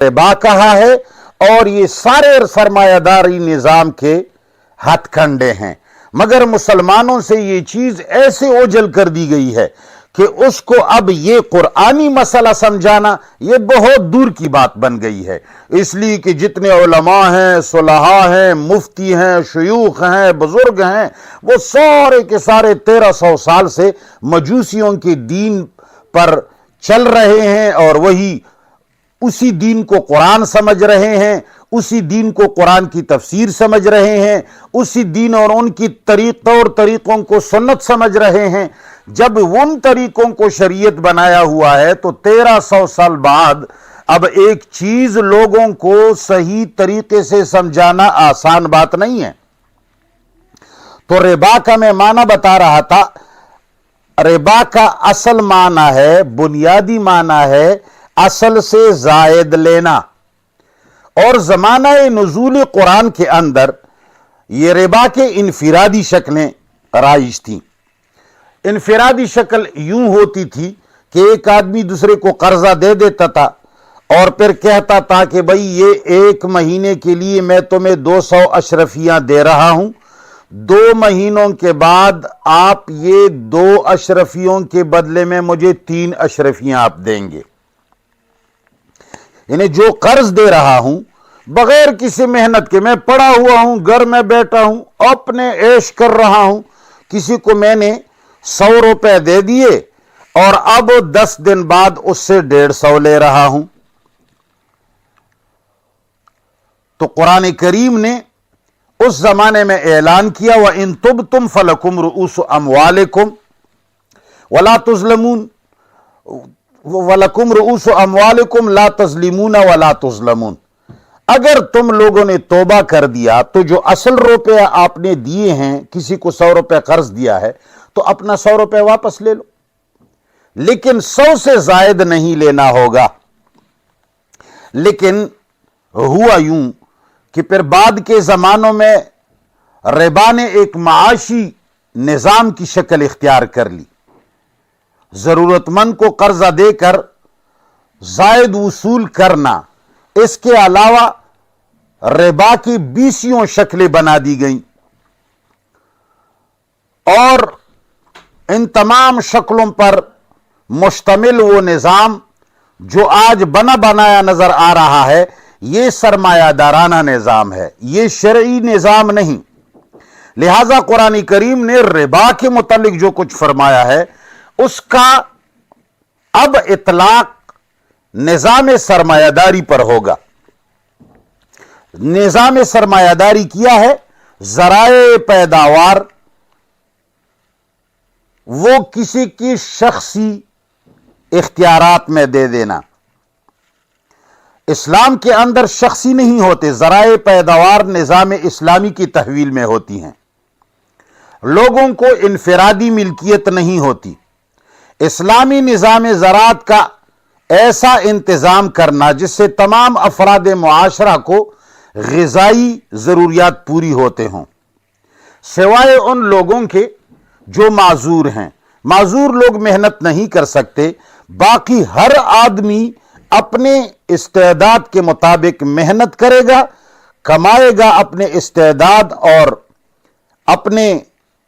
रिबा कहा है, और ये सारे सरमायादारी निजाम के हथकंडे हैं। मगर मुसलमानों से ये चीज ऐसे ओझल कर दी गई है कि उसको अब ये कुरानी मसला समझाना ये बहुत दूर की बात बन गई है। इसलिए कि जितने उलमा हैं, सुलहा हैं, मुफ्ती हैं, शयूख हैं, बुजुर्ग हैं, वो सारे के सारे 1300 साल से मजूसियों के दीन पर चल रहे हैं, और वही उसी दीन को कुरान समझ रहे हैं, उसी दीन को कुरान की तफसीर समझ रहे हैं, उसी दीन और उनकी तरीकों को सुन्नत समझ रहे हैं। जब उन तरीकों को शरीयत बनाया हुआ है तो 1300 साल बाद अब एक चीज लोगों को सही तरीके से समझाना आसान बात नहीं है। तो रिबा का मैं माना बता रहा था। रिबा का असल माना है, बुनियादी माना है असल से जायद लेना, और जमाना नुज़ूल कुरान के अंदर ये रिबा के इनफिरादी शक्लें राइज थी। इनफिरादी शक्ल यूं होती थी कि एक आदमी दूसरे को कर्जा दे देता था और फिर कहता था कि भाई ये 1 महीने के लिए मैं तुम्हें 200 अशरफियां दे रहा हूं, 2 महीनों के बाद आप ये 2 अशरफियों के बदले में मुझे 3 अशरफियां आप देंगे। इन्हें जो कर्ज दे रहा हूं बगैर किसी मेहनत के, मैं पड़ा हुआ हूं, घर में बैठा हूं, अपने ऐश कर रहा हूं, किसी को मैंने 100 रुपए दे दिए और अब 10 दिन बाद उससे 150 ले रहा हूं। तो कुरान करीम ने उस जमाने में ऐलान किया, व इन तुबतुम फलकुम रुऊसु अमवालिकुम वला तुज़लमून वलकुम रुऊसु अमवालिकुम ला तज़लिमून वला तुज़लमून। अगर तुम लोगों ने तौबा कर दिया तो जो असल रुपए आपने दिए हैं, किसी को 100 रुपए कर्ज दिया है तो अपना 100 रुपए वापस ले लो, लेकिन 100 से जायद नहीं लेना होगा। लेकिन हुआ यूं कि फिर बाद के जमानों में रिबा ने एक माशी निजाम की शक्ल इख्तियार कर ली। जरूरतमंद को कर्जा देकर जायद वसूल करना, इसके अलावा रिबा की 20 शक्लें बना दी गईं, और इन तमाम शक्लों पर मुश्तमिल वो निजाम जो आज बना बनाया नजर आ रहा है, ये सरमायादाराना निजाम है, ये शरई निजाम नहीं। लिहाजा कुरान करीम ने रिबा के मुतालिक जो कुछ फरमाया है उसका अब इतलाक निजाम सरमायादारी पर होगा। निजाम सरमायादारी किया है, जराए पैदावार वो किसी की शख्सी इख्तियारात में दे देना। इस्लाम के अंदर शख्सी नहीं होते, जराए पैदावार निजाम इस्लामी की तहवील में होती हैं। लोगों को इनफिरादी मिल्कियत नहीं होती। इस्लामी निजाम ज़राअत का ऐसा इंतजाम करना जिससे तमाम अफराद मुआशरा को ग़िज़ाई ज़रूरियात पूरी होते हों, सिवाय उन लोगों के जो माजूर हैं। माजूर लोग मेहनत नहीं कर सकते, बाकी हर आदमी अपने इस्तेदाद के मुताबिक मेहनत करेगा, कमाएगा अपने इस्तेदाद और अपने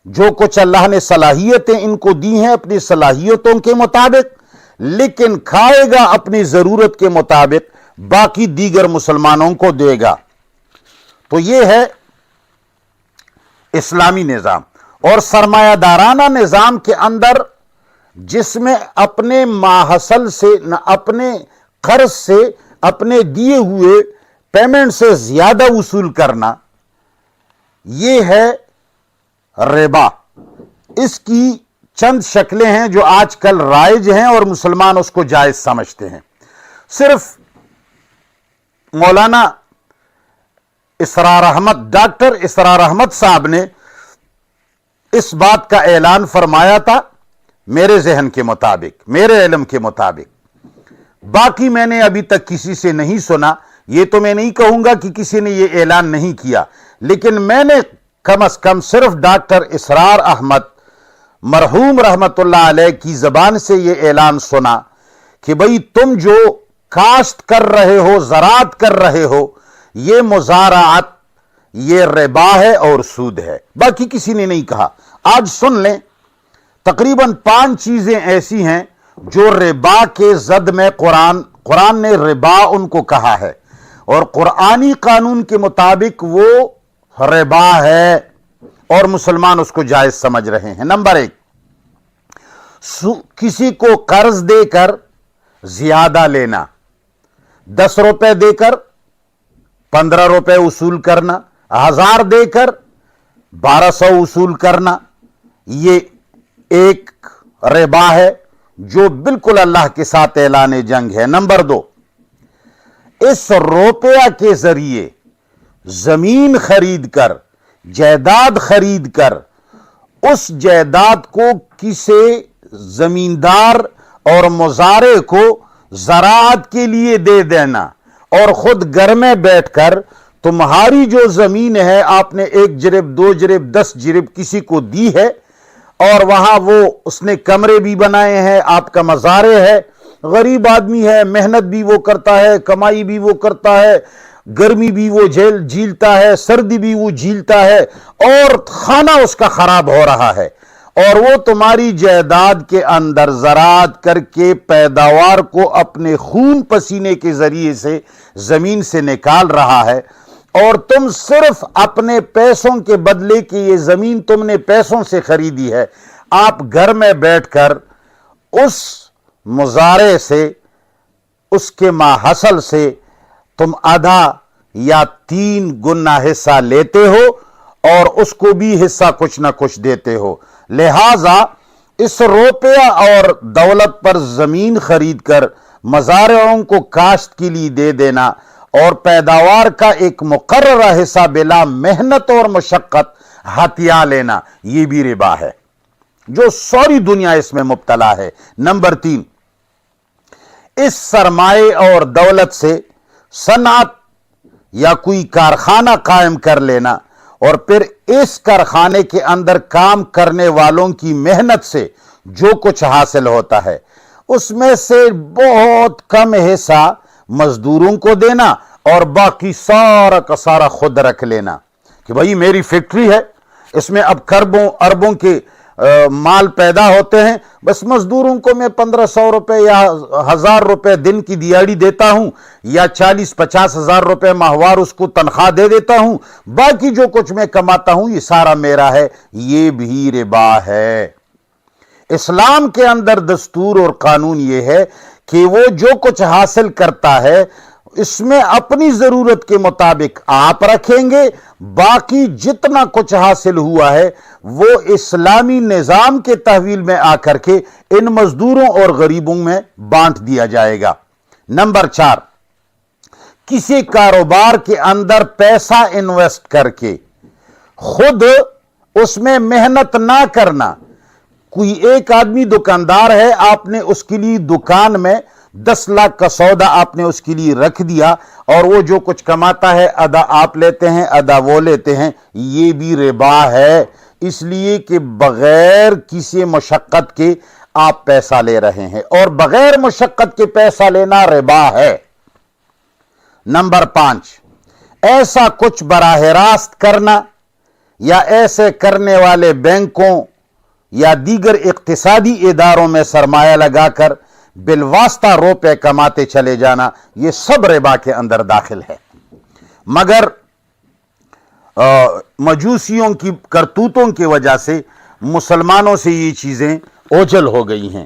जो कुछ अल्लाह ने सलाहियतें इनको दी हैं अपनी सलाहियतों के मुताबिक, लेकिन खाएगा अपनी जरूरत के मुताबिक, बाकी दीगर मुसलमानों को देगा। तो यह है इस्लामी निजाम। और सरमायादाराना निजाम के अंदर जिसमें अपने माहसल से न अपने कर्ज से अपने दिए हुए पेमेंट से ज्यादा वसूल करना, यह है रिबा। इसकी चंद शक्लें हैं जो आजकल राइज हैं और मुसलमान उसको जायज समझते हैं। सिर्फ मौलाना इसरार अहमद, डॉक्टर इसरार अहमद साहब ने इस बात का ऐलान फरमाया था मेरे जहन के मुताबिक, मेरे इल्म के मुताबिक। बाकी मैंने अभी तक किसी से नहीं सुना। ये तो मैं नहीं कहूंगा कि किसी ने ये ऐलान नहीं किया, लेकिन मैंने कम से कम सिर्फ डॉक्टर इसरार अहमद मरहूम रहमतुल्लाह अलैह की जबान से ये ऐलान सुना कि भाई तुम जो کاشت کر رہے ہو، زراعت کر رہے ہو، یہ مزارعت، یہ ربا ہے اور سود ہے، باقی کسی نے نہیں کہا۔ آج سن لیں، تقریباً 5 چیزیں ایسی ہیں جو ربا کے زد میں قرآن نے ربا ان کو کہا ہے، اور قرآنی قانون کے مطابق وہ ربا ہے اور مسلمان اس کو جائز سمجھ رہے ہیں۔ نمبر 1، کسی کو قرض دے کر زیادہ لینا، 10 روپے دے کر 15 روپے وصول کرنا، 1000 دے کر 1200 وصول کرنا، یہ ایک ربا ہے جو بالکل اللہ کے ساتھ اعلان جنگ ہے۔ نمبر 2، اس روپیہ کے ذریعے زمین خرید کر، جائیداد خرید کر، اس جائیداد کو کسی زمیندار اور مزارع کو زراعت کے لیے دے دینا، اور خود گھر میں بیٹھ کر تمہاری جو زمین ہے آپ نے 1 جرب 2 جرب 10 جرب کسی کو دی ہے، اور وہاں اس نے کمرے بھی بنائے ہیں، آپ کا مزارع ہے، غریب آدمی ہے، محنت بھی وہ کرتا ہے، کمائی بھی وہ کرتا ہے، گرمی بھی وہ جھیلتا ہے، سردی بھی وہ جھیلتا ہے، اور کھانا اس کا خراب ہو رہا ہے، اور وہ تمہاری جائیداد کے اندر زراعت کر کے پیداوار کو اپنے خون پسینے کے ذریعے سے زمین سے نکال رہا ہے، اور تم صرف اپنے پیسوں کے بدلے کہ یہ زمین تم نے پیسوں سے خریدی ہے، آپ گھر میں بیٹھ کر اس مزارع سے، اس کے ماحصل سے تم آدھا یا 3 گنا حصہ لیتے ہو، اور اس کو بھی حصہ کچھ نہ کچھ دیتے ہو۔ لہذا اس روپیہ اور دولت پر زمین خرید کر مزارعوں کو کاشت کے لیے دے دینا، اور پیداوار کا ایک مقررہ حصہ بلا محنت اور مشقت ہتھیا لینا، یہ بھی ربا ہے جو ساری دنیا اس میں مبتلا ہے۔ نمبر 3، اس سرمایہ اور دولت سے صنعت یا کوئی کارخانہ قائم کر لینا، اور پھر اس کارخانے کے اندر کام کرنے والوں کی محنت سے جو کچھ حاصل ہوتا ہے اس میں سے بہت کم حصہ مزدوروں کو دینا، اور باقی سارا کا سارا خود رکھ لینا کہ بھائی میری فیکٹری ہے، اس میں اب کروڑوں اربوں کے مال پیدا ہوتے ہیں، بس مزدوروں کو میں 1500 روپے یا 1000 روپے دن کی دیہڑی دیتا ہوں، یا 40-50 ہزار روپے ماہوار اس کو تنخواہ دے دیتا ہوں، باقی جو کچھ میں کماتا ہوں یہ سارا میرا ہے، یہ بھی ربا ہے۔ اسلام کے اندر دستور اور قانون یہ ہے کہ وہ جو کچھ حاصل کرتا ہے اس میں اپنی ضرورت کے مطابق آپ رکھیں گے، باقی جتنا کچھ حاصل ہوا ہے وہ اسلامی نظام کے تحویل میں آ کر کے ان مزدوروں اور غریبوں میں بانٹ دیا جائے گا۔ نمبر 4، کسی کاروبار کے اندر پیسہ انویسٹ کر کے خود اس میں محنت نہ کرنا۔ کوئی ایک آدمی دکاندار ہے، آپ نے اس کے لیے دکان میں 10 لاکھ کا سودا آپ نے اس کے لیے رکھ دیا، اور وہ جو کچھ کماتا ہے آدھا آپ لیتے ہیں آدھا وہ لیتے ہیں، یہ بھی ربا ہے، اس لیے کہ بغیر کسی مشقت کے آپ پیسہ لے رہے ہیں، اور بغیر مشقت کے پیسہ لینا ربا ہے۔ نمبر 5، ایسا کچھ براہ راست کرنا یا ایسے کرنے والے بینکوں یا دیگر اقتصادی اداروں میں سرمایہ لگا کر بالواسطہ روپے کماتے چلے جانا، یہ سب ربا کے اندر داخل ہے۔ مگر مجوسیوں کی کرتوتوں کی وجہ سے مسلمانوں سے یہ چیزیں اوجھل ہو گئی ہیں۔